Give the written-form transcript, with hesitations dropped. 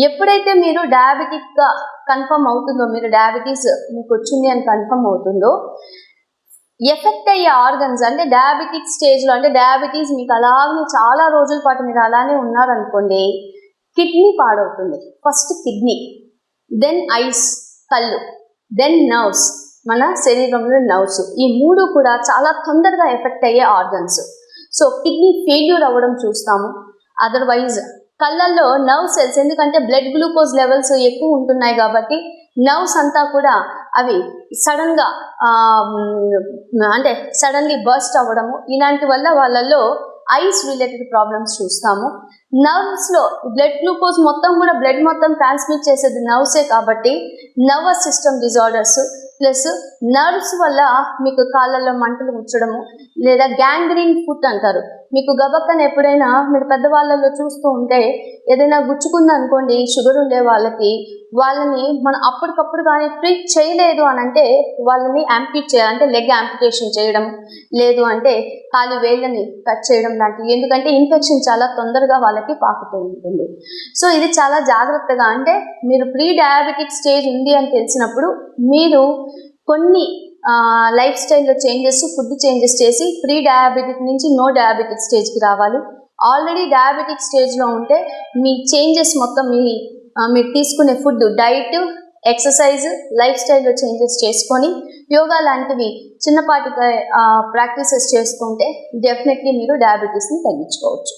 ఎప్పుడైతే మీరు డయాబెటిక్గా కన్ఫర్మ్ అవుతుందో, మీరు డయాబెటీస్ మీకు వచ్చింది అని కన్ఫర్మ్ అవుతుందో, ఎఫెక్ట్ అయ్యే ఆర్గన్స్ అంటే డయాబెటిక్ స్టేజ్లో, అంటే డయాబెటీస్ మీకు అలాగే చాలా రోజుల పాటు మీరు అలానే ఉన్నారనుకోండి, కిడ్నీ పాడవుతుంది. ఫస్ట్ కిడ్నీ, దెన్ ఐస్ కళ్ళు, దెన్ నర్వ్స్ మన శరీరంలో నర్వ్స్. ఈ మూడు కూడా చాలా తొందరగా ఎఫెక్ట్ అయ్యే ఆర్గన్స్. సో కిడ్నీ ఫెయిల్యూర్ అవ్వడం చూస్తాము. అదర్వైజ్ కళ్ళల్లో నర్వ్ సెల్స్, ఎందుకంటే బ్లడ్ గ్లూకోజ్ లెవెల్స్ ఎక్కువ ఉంటున్నాయి కాబట్టి నర్వ్స్ అంతా కూడా అవి సడన్గా అంటే సడన్లీ బర్స్ట్ అవ్వడము, ఇలాంటి వల్ల వాళ్ళల్లో ఐస్ రిలేటెడ్ ప్రాబ్లమ్స్ చూస్తాము. నర్వ్స్లో బ్లడ్ గ్లూకోజ్ మొత్తం కూడా బ్లడ్ మొత్తం ట్రాన్స్మిట్ చేసేది నర్వ్సే కాబట్టి nervous system disorders plus nerves వల్ల మీకు కాళ్ళల్లో మంటలు ముచ్చడము, లేదా గ్యాంగ్రీన్ ఫుట్ అంటారు. మీకు గబక్కన ఎప్పుడైనా మీరు పెద్దవాళ్ళలో చూస్తూ ఉంటే ఏదైనా గుచ్చుకుంది అనుకోండి, షుగర్ ఉండే వాళ్ళని మనం అప్పటికప్పుడు కానీ ట్రీట్ చేయలేదు అని అంటే వాళ్ళని యాంపిట్ చేయాలి, అంటే లెగ్ యాంపిటేషన్ చేయడం, లేదు అంటే కాలి వేళ్ళని కట్ చేయడం లాంటివి. ఎందుకంటే ఇన్ఫెక్షన్ చాలా తొందరగా వాళ్ళకి పాకుతూ ఉంటుంది. సో ఇది చాలా జాగ్రత్తగా, అంటే మీరు ప్రీ డయాబెటిక్ స్టేజ్ ఉంది అని తెలిసినప్పుడు మీరు కొన్ని లైఫ్ స్టైల్లో చేంజెస్, ఫుడ్ చేంజెస్ చేసి ప్రీ డయాబెటిక్ నుంచి నో డయాబెటిక్ స్టేజ్కి రావాలి. ఆల్రెడీ డయాబెటిక్ స్టేజ్లో ఉంటే మీ చేంజెస్ మొత్తం మీరు తీసుకునే ఫుడ్, డైట్, ఎక్సర్సైజ్, లైఫ్ స్టైల్లో చేంజెస్ చేసుకొని యోగా లాంటివి చిన్నపాటి ప్రాక్టీసెస్ చేసుకుంటే డెఫినెట్లీ మీరు డయాబెటీస్ని తగ్గించుకోవచ్చు.